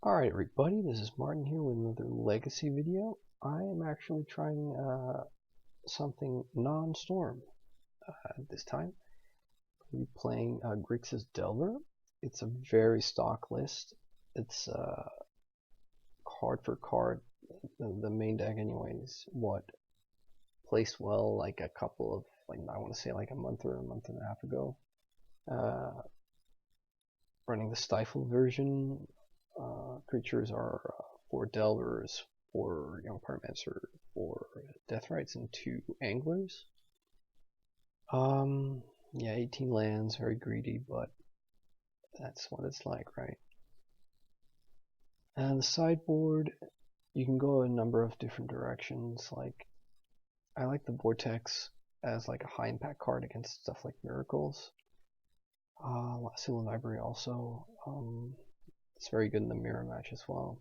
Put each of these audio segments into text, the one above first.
Alright everybody, this is Martin here with another legacy video. I am actually trying something non-storm this time. We're playing Grixis Delver. It's a very stock list. It's card for card, the main deck anyways, what placed well like a couple of, I want to say like a month or a month and a half ago. Running the Stifle version. Creatures are 4 Delvers, 4 Young Pyromancer, 4 Deathrights, and 2 Anglers. Yeah, 18 lands, very greedy, but that's what it's like, right? And the sideboard, you can go a number of different directions. Like, I like the Vortex as like a high impact card against stuff like Miracles. Sealing Library also. It's very good in the mirror match as well.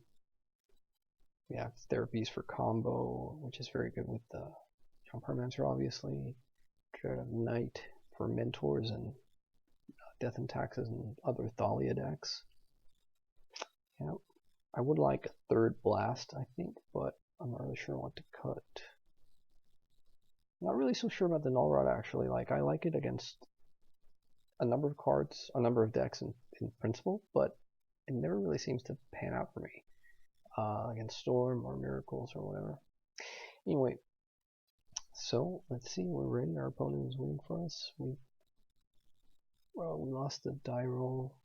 We have Therapies for combo, which is very good with the Young Pyromancer, obviously. Knight for mentors and Death and Taxes and other Thalia decks. Yeah, I would like a third blast, I think, but I'm not really sure what to cut. Not really so sure about the Null Rod actually. Like, I like it against a number of cards, a number of decks in principle, but it never really seems to pan out for me against Storm or Miracles or whatever. Anyway, so let's see, we're ready. Our opponent is waiting for us. We lost the die roll.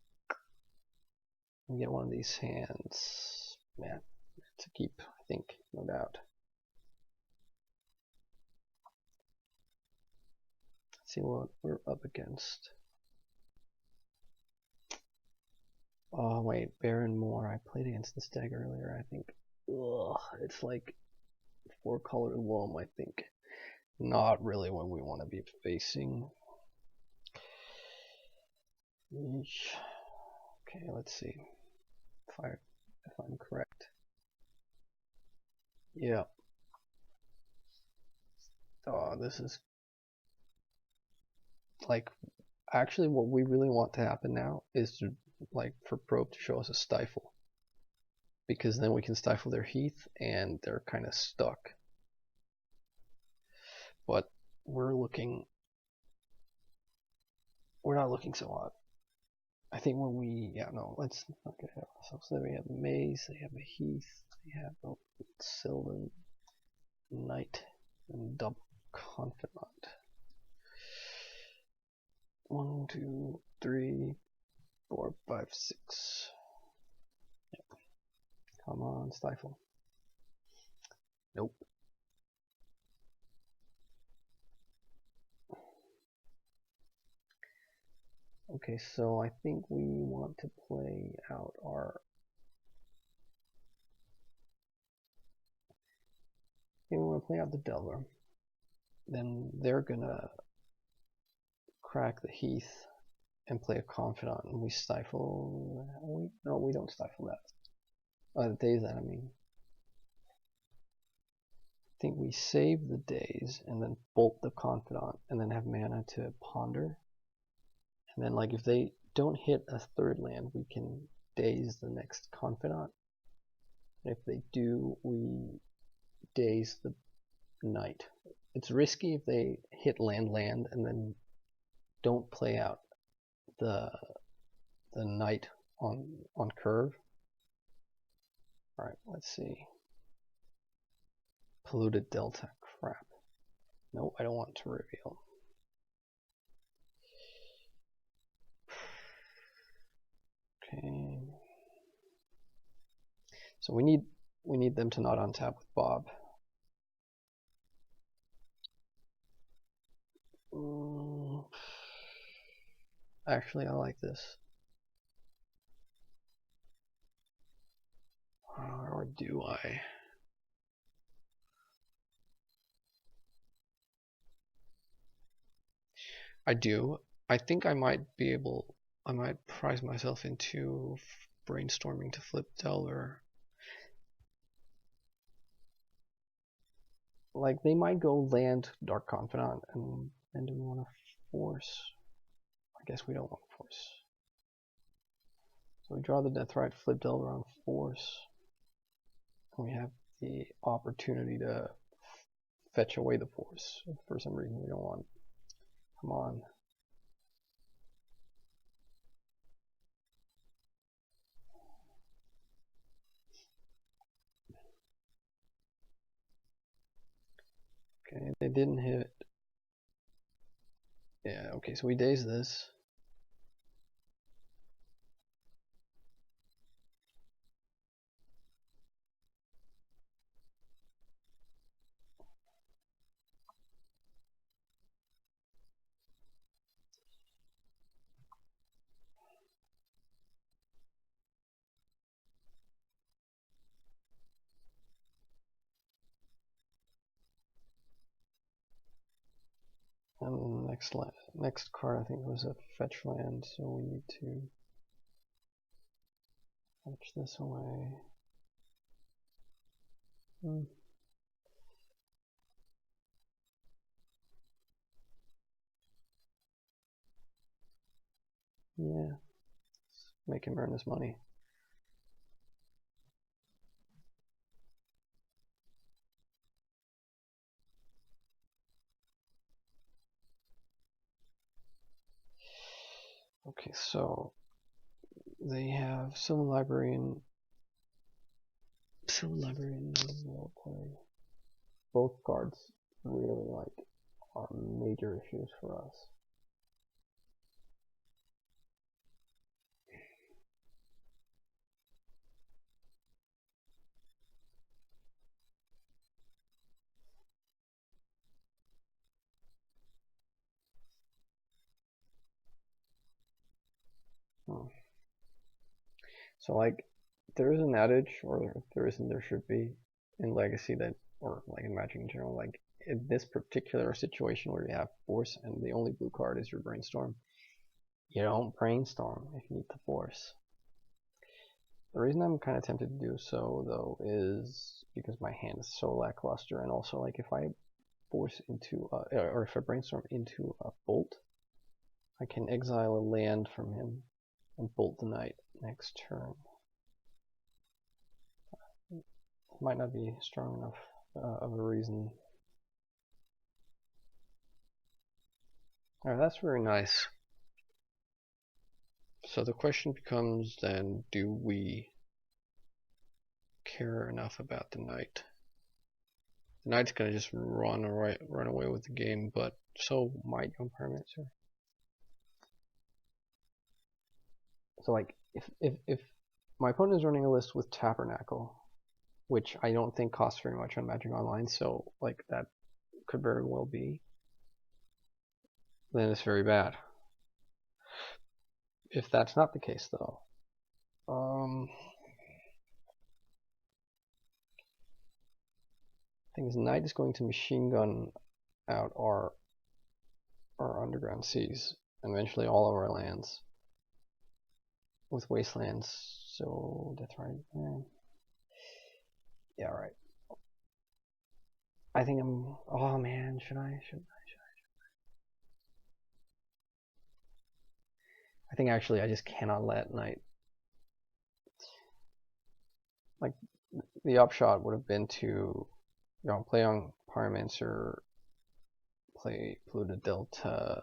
We get one of these hands. Man, to keep, I think, no doubt. Let's see what we're up against. Oh wait, Baron Moore. I played against this deck earlier, I think. Ugh, it's like 4-color Loam, I think. Not really what we want to be facing. Okay, let's see if I'm correct. Yeah. Oh, this is like, actually what we really want to happen now is to, like, for Probe to show us a Stifle, because then we can stifle their Heath and they're kind of stuck. But we're not looking so hot. I think when we, let's not get ahead of ourselves. So we have Maze, they have a Heath, they have a Sylvan, Knight, and double Confidant. 1, 2, 3, 4, 5, 6. Yep. Come on, Stifle. Nope. Okay, so I think we want to play out our... we want to play out the Delver. Then they're gonna crack the Heath and play a Confidant, and we stifle... No, we don't stifle that. Daze that, I mean. I think we save the Daze, and then bolt the Confidant, and then have mana to ponder. And then, like, if they don't hit a third land, we can daze the next Confidant. And if they do, we daze the Knight. It's risky if they hit land and then don't play out the Knight on curve. Alright, let's see. Polluted Delta, crap. No, I don't want to reveal. Okay. So we need them to not untap with Bob. Actually, I like this. Or do I? I do. I think I might prize myself into brainstorming to flip Delver. Like, they might go land Dark Confidant, and do we want to force? I guess we don't want to force. So we draw the Deathrite, flip Delver on Force, and we have the opportunity to fetch away the Force. If for some reason we don't want it. Come on. Okay, they didn't hit. Yeah, okay, so we daze this. And the next card I think was a fetch land, so we need to fetch this away. Yeah, let's make him earn his money. Okay, so they have Sylvan Library and World Play. Both cards really are major issues for us. So like there is an adage, or if there isn't, there should be in Legacy that, or like in Magic in general, like in this particular situation where you have Force and the only blue card is your Brainstorm, you don't Brainstorm if you need the Force. The reason I'm kind of tempted to do so though is because my hand is so lackluster, and also like if I Force into or if I Brainstorm into a Bolt, I can exile a land from him and Bolt the Knight next turn. Might not be strong enough of a reason. Alright, that's very nice. So the question becomes then, do we care enough about the Knight? The Knight's gonna just run away with the game, but so might Young Pyromancer. So like if my opponent is running a list with Tabernacle, which I don't think costs very much on Magic Online, so like that could very well be, then it's very bad. If that's not the case though, thing is, Knight is going to machine gun out our underground seas, and eventually all of our lands with wastelands. So that's right. Yeah, right. I think I'm. Oh man, should I? I think actually I just cannot let Knight. Like the upshot would have been to, play on Pyromancer, play Polluted Delta,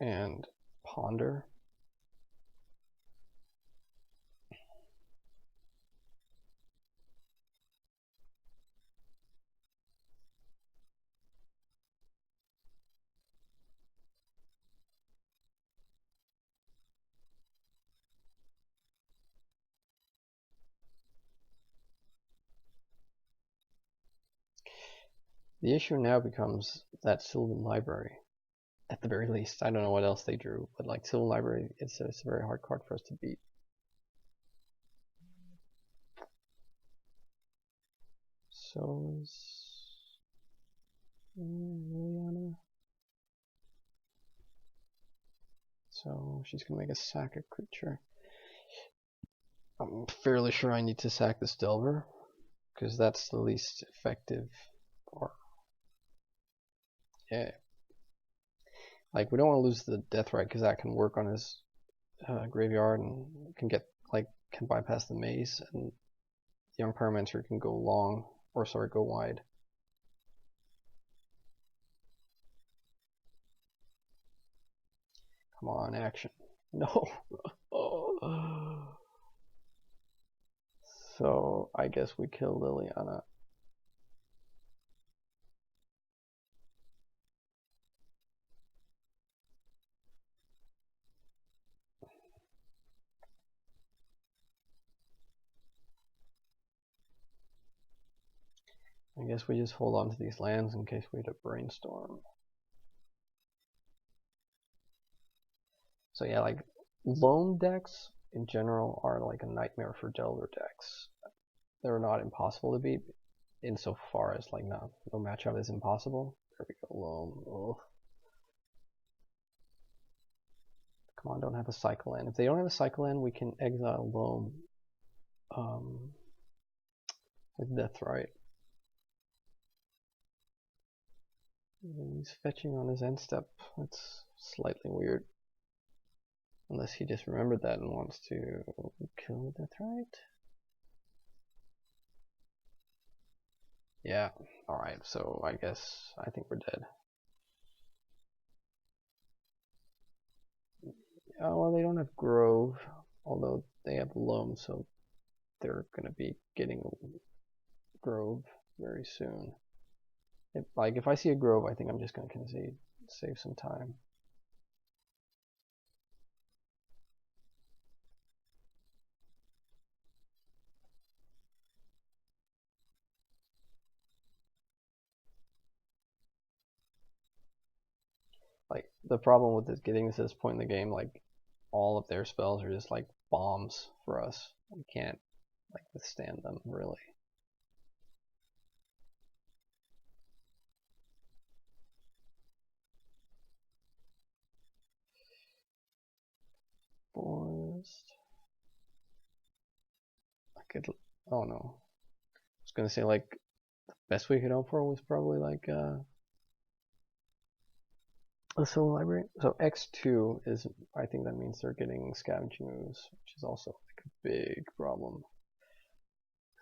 and Ponder. The issue now becomes that Sylvan Library. At the very least, I don't know what else they drew, but like Sylvan Library, it's a very hard card for us to beat. So is Liliana. So she's gonna make a sack a creature. I'm fairly sure I need to sack this Delver, because that's the least effective. Or yeah, like we don't want to lose the Deathrite because that can work on his graveyard and can bypass the maze, and young Pyromancer can go long, or sorry, go wide. Come on, action. No. Oh. So I guess we kill Liliana. I guess we just hold on to these lands in case we hit a brainstorm. So yeah, like Loam decks in general are like a nightmare for Delver decks. They're not impossible to beat insofar as like no matchup is impossible. There we go, Loam. Oh. Come on, don't have a cycle land. If they don't have a cycle land, we can exile Loam with Death Right. He's fetching on his end step. That's slightly weird. Unless he just remembered that and wants to kill with Death Right. Yeah, alright, so I think we're dead. Well, they don't have Grove, although they have Loam, so they're gonna be getting Grove very soon. If I see a Grove, I think I'm just gonna concede, save some time. Like the problem with this getting to this point in the game, like all of their spells are just like bombs for us. We can't like withstand them really. Forest. I could. Oh no. I was gonna say like the best we could hope for was probably like a Soul Library. So X2 is, I think that means they're getting Scavenging Ooze, which is also like a big problem.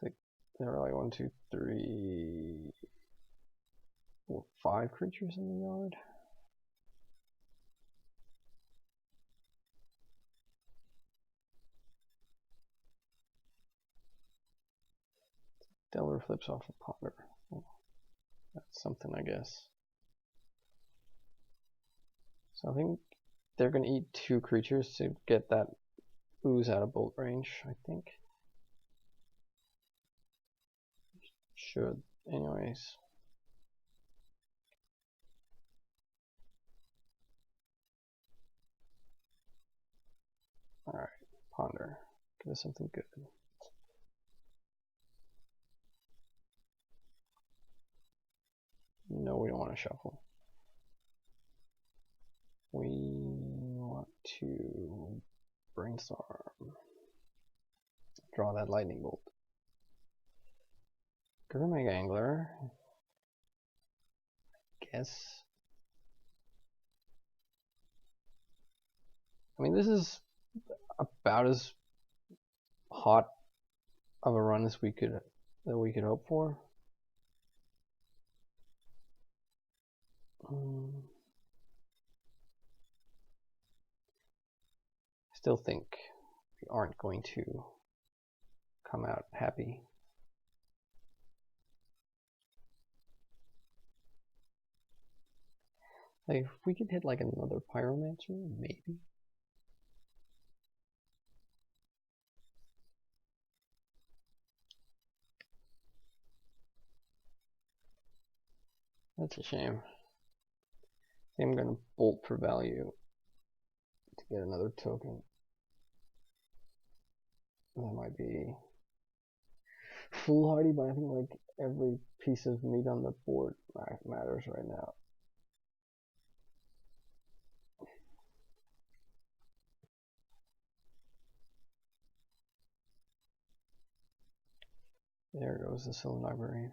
Like there are like 1, 2, 3, 4, 5 creatures in the yard. Delver flips off a Ponder. Well, that's something, I guess. So I think they're going to eat 2 creatures to get that ooze out of bolt range, I think. Should. Anyways. Alright, Ponder. Give us something good. No, we don't want to shuffle. We want to brainstorm. Draw that lightning bolt. Gurmag Angler. Guess. I mean, this is about as hot of a run as we could hope for. Still think we aren't going to come out happy. Like, if we could hit like another Pyromancer, maybe. That's a shame. I'm gonna bolt for value to get another token. That might be foolhardy, but I think like every piece of meat on the board matters right now. There goes the Soul Library.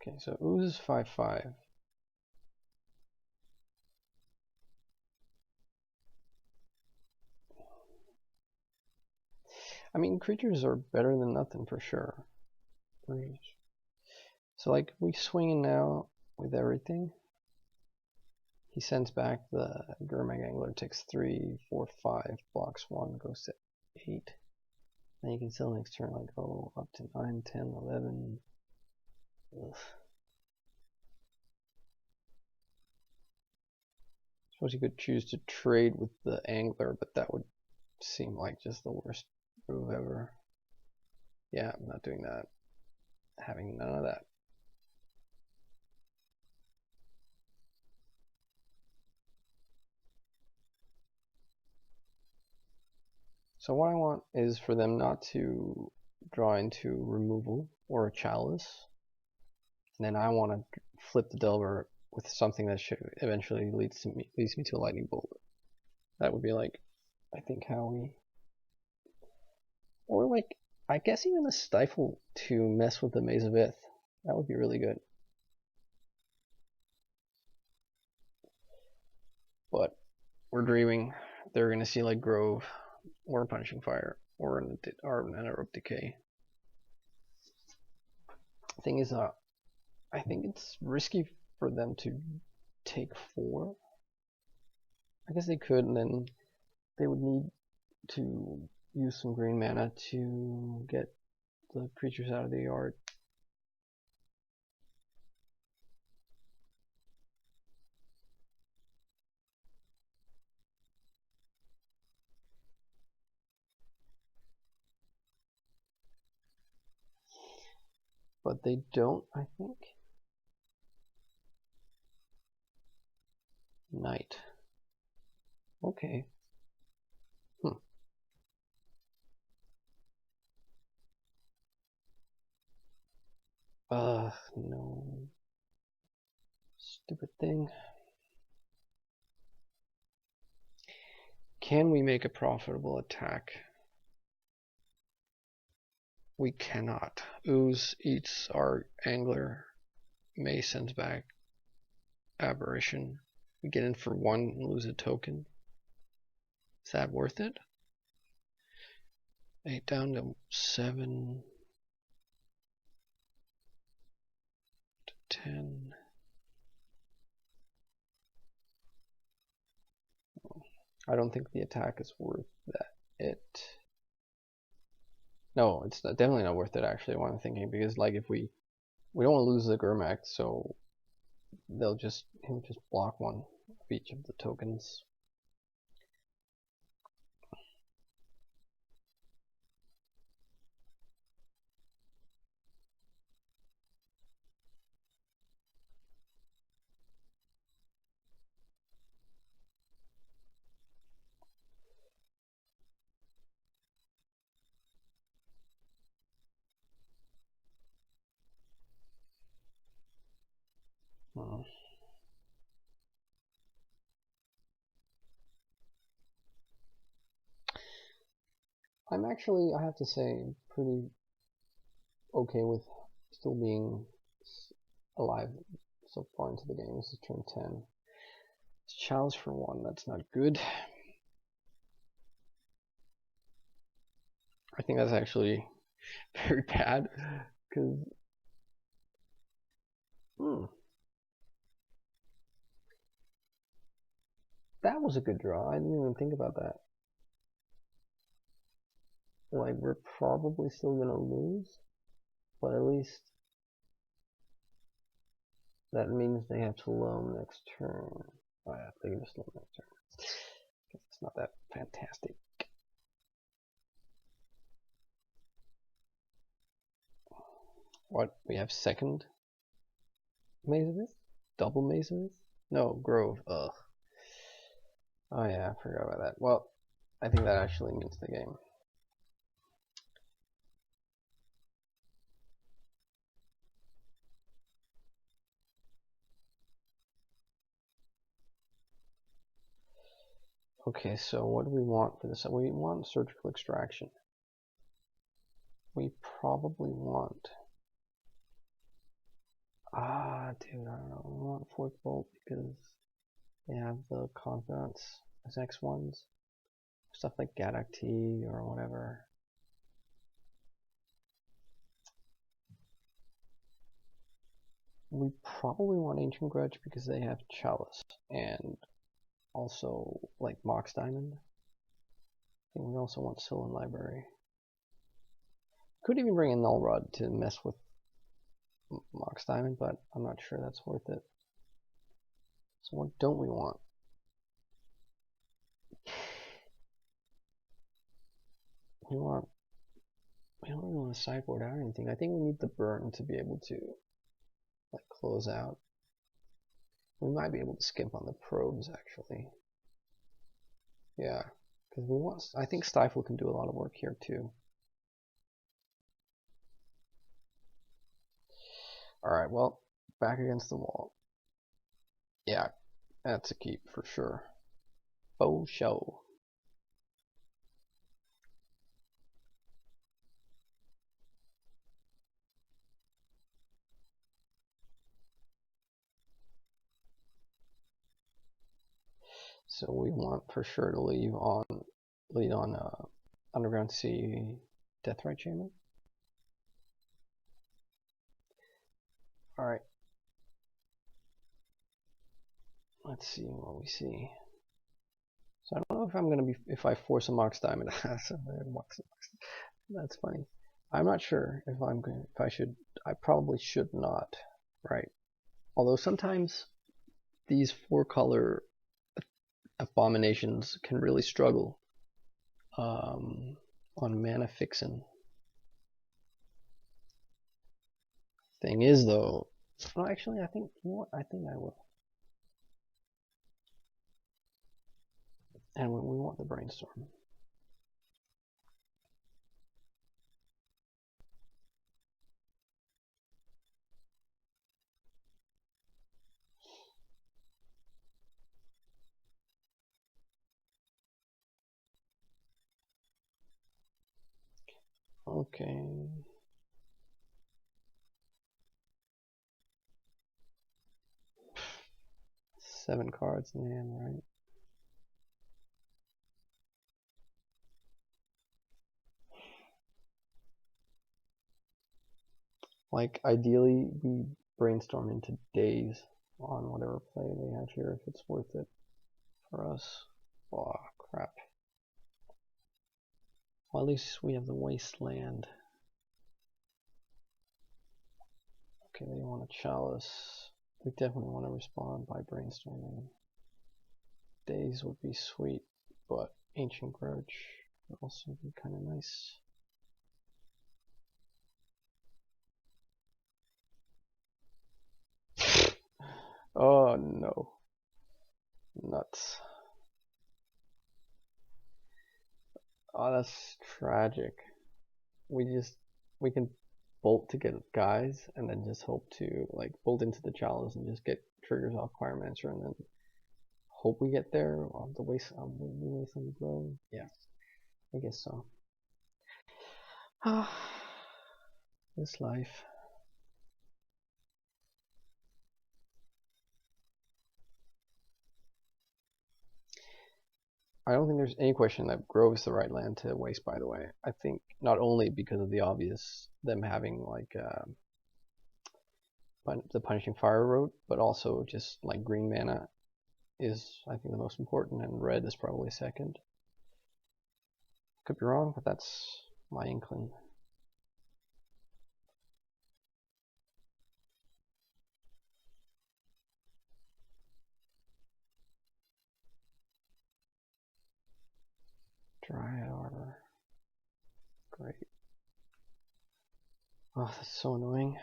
Okay, so Ooze is 5/5. I mean, creatures are better than nothing for sure. So like we swing in now with everything. He sends back the Gurmag Angler, takes 3, 4, 5, blocks 1, goes to 8. Then you can still next turn like go up to 9, 10, 11. Ugh. Suppose you could choose to trade with the Angler, but that would seem like just the worst move ever. Yeah, I'm not doing that. Having none of that. So what I want is for them not to draw into removal or a chalice. And then I want to flip the Delver with something that should eventually leads me to a lightning bolt. That would be like, I think how we, or like, I guess even a Stifle to mess with the Maze of Ith. That would be really good. But we're dreaming. They're gonna see like Grove, or Punishing Fire, or an Anaerobic Decay. Thing is, I think it's risky for them to take 4. I guess they could, and then they would need to use some green mana to get the creatures out of the yard. But they don't, I think. Night. Okay. No. Stupid thing. Can we make a profitable attack? We cannot. Ooze eats our Angler. May sends back Aberration. We get in for 1 and lose a token. Is that worth it? 8 down to 7 to 10. I don't think the attack is worth that. No, it's definitely not worth it actually, what I'm thinking, because like if we don't want to lose the Gurmag, so he'll just block 1 of each of the tokens. I'm actually, I have to say, pretty okay with still being alive so far into the game. This is turn 10. It's challenge for 1, that's not good. I think that's actually very bad, because that was a good draw. I didn't even think about that. Like, we're probably still gonna lose, but at least that means they have to loam next turn. Oh yeah, they can just loam next turn. It's not that fantastic. What? We have second Maze of Ith? Double Maze of Ith? No, Grove. Ugh. Oh yeah, I forgot about that. Well, I think that actually means the game. Okay, so what do we want for this? We want surgical extraction. We probably want... dude, I don't know. We want Fork Bolt because they have the Confidants as X1s. Stuff like Gadak T or whatever. We probably want Ancient Grudge because they have Chalice and also like Mox Diamond. And we also want Sylvan Library. Could even bring in Null Rod to mess with Mox Diamond, but I'm not sure that's worth it. So what don't we want? We don't really want to sideboard out or anything. I think we need the burn to be able to like close out. We might be able to skimp on the probes actually. Yeah, because we want. I think Stifle can do a lot of work here too. All right, well, back against the wall. Yeah, that's a keep for sure. Faux show. So we want for sure to lead on Underground Sea Deathrite Chamber. All right. Let's see what we see. So I don't know if I'm gonna be if I force a Mox Diamond. That's funny. I'm not sure if I'm going. If I should. I probably should not. Right. Although sometimes these 4-color abominations can really struggle on mana fixin'. Thing is though, well, actually I think you know what? I think I will. And we want the brainstorm. Okay. Seven cards in the end, right? Like, ideally, we brainstorm into days on whatever play they have here if it's worth it for us. Oh, crap. Well, at least we have the wasteland. Okay, they want a chalice. We definitely want to respond by brainstorming. Days would be sweet, but Ancient Grudge would also be kind of nice. Oh no. Nuts. Oh, that's tragic. We can bolt to get guys and then just hope to like bolt into the chalice and just get triggers off Pyromancer and then hope we get there on the wasteland grove. Yeah, I guess so. Ah, this life. I don't think there's any question that Grove is the right land to waste, by the way. I think not only because of the obvious, them having like the Punishing Fire route, but also just like green mana is, I think, the most important, and red is probably second. Could be wrong, but that's my inkling. Dryad Arbor. Great. Oh, that's so annoying.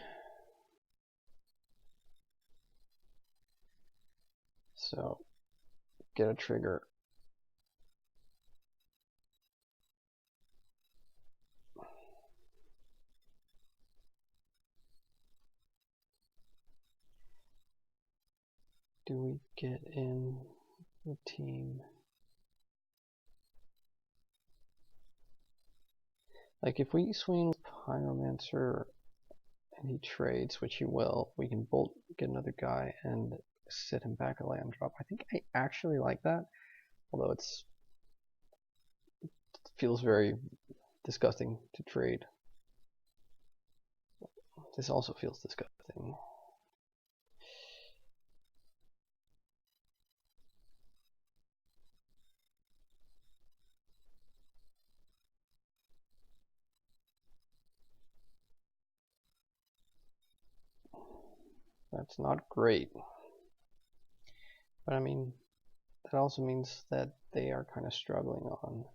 So, get a trigger. Do we get in the team? Like, if we swing Pyromancer and he trades, which he will, we can bolt, get another guy, and sit him back a land drop. I think I actually like that, although it feels very disgusting to trade. This also feels disgusting. That's not great. But I mean, that also means that they are kind of struggling on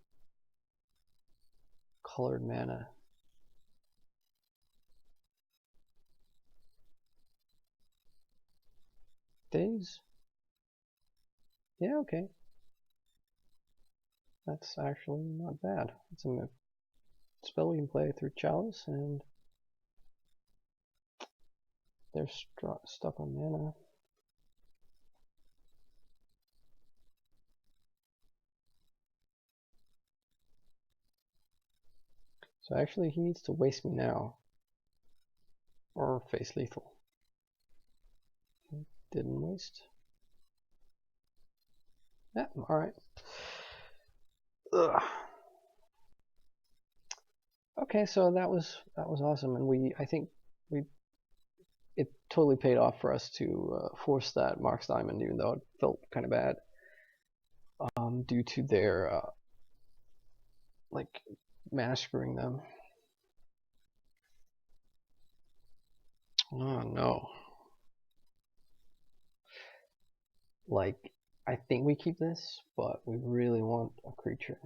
colored mana. Days? Yeah, okay. That's actually not bad. It's a spell we can play through Chalice, and they're stuck on mana. So actually he needs to waste me now. Or face lethal. Didn't waste. Yeah, alright. Okay, so that was awesome, and I think it totally paid off for us to force that Mark's Diamond, even though it felt kind of bad, due to their like massacring them. Oh no! Like, I think we keep this, but we really want a creature.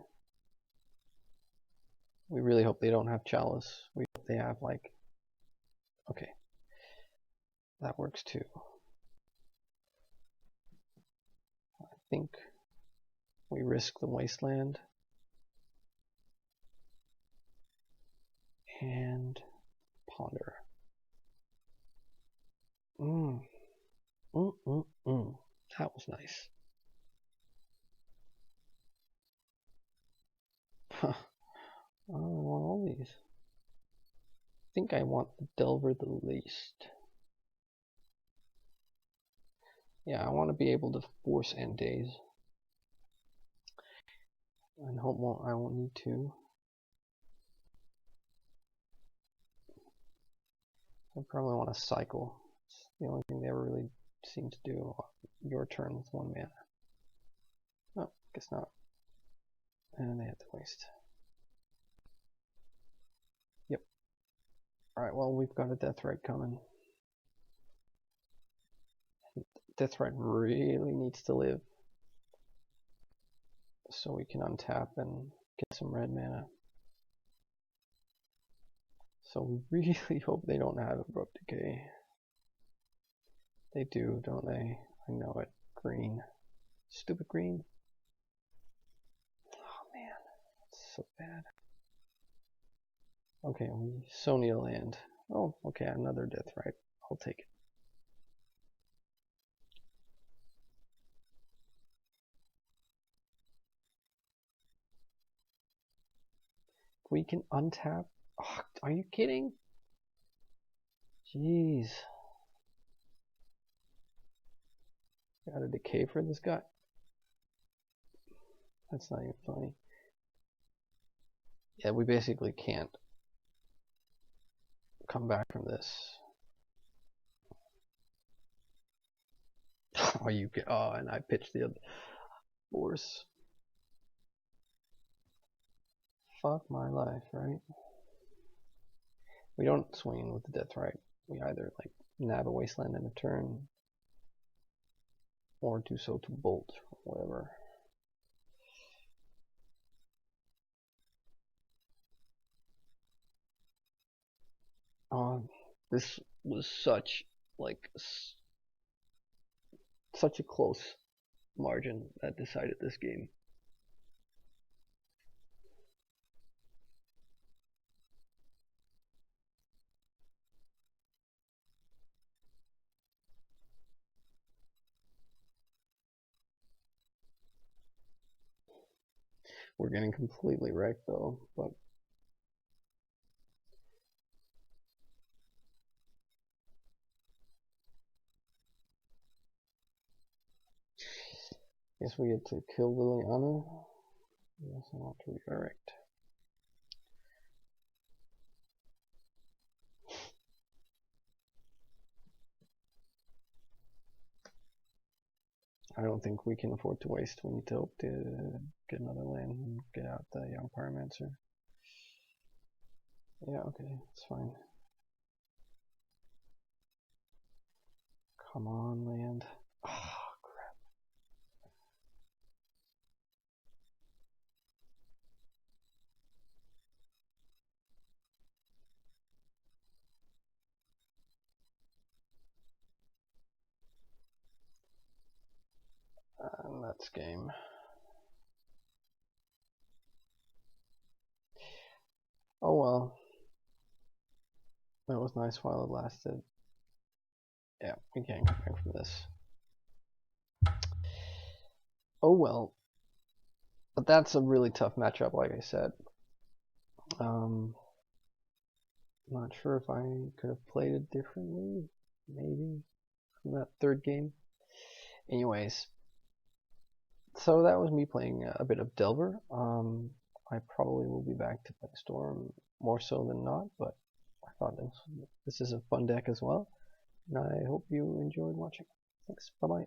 We really hope they don't have Chalice. We hope they have like. Okay, that works too. I think we risk the Wasteland and Ponder. That was nice. Huh. I don't want all these. I think I want the Delver the least. Yeah, I want to be able to force end days. And hope I won't need to. I probably want to cycle. It's the only thing they ever really seem to do. Your turn with 1 mana. Oh, guess not. And they have to waste. Yep. Alright, well, we've got a Deathrite coming. Deathrite really needs to live, so we can untap and get some red mana. So we really hope they don't have Abrupt Decay. They do, don't they? I know it. Green. Stupid green. Oh man, that's so bad. Okay, we so need a land. Oh, okay, another Deathrite. I'll take it. We can untap. Oh, are you kidding? Jeez. Got a decay for this guy? That's not even funny. Yeah, we basically can't come back from this. Oh, you get. Oh, and I pitched the other force. Fuck my life, right? We don't swing with the Deathrite. We either like nab a Wasteland in a turn, or do so to bolt or whatever. This was such such a close margin that decided this game. We're getting completely wrecked though, but guess we get to kill Liliana. Yes, I want to redirect. I don't think we can afford to waste. We need to hope to get another land and get out the Young Pyromancer. Yeah, okay, it's fine. Come on, land. Oh, crap. And that's game. Oh well. That was nice while it lasted. Yeah, we can't come back from this. Oh well. But that's a really tough matchup, like I said. Not sure if I could have played it differently, maybe, from that third game. Anyways, so that was me playing a bit of Delver. I probably will be back to play Storm more so than not, but I thought this is a fun deck as well, and I hope you enjoyed watching. Thanks, bye bye.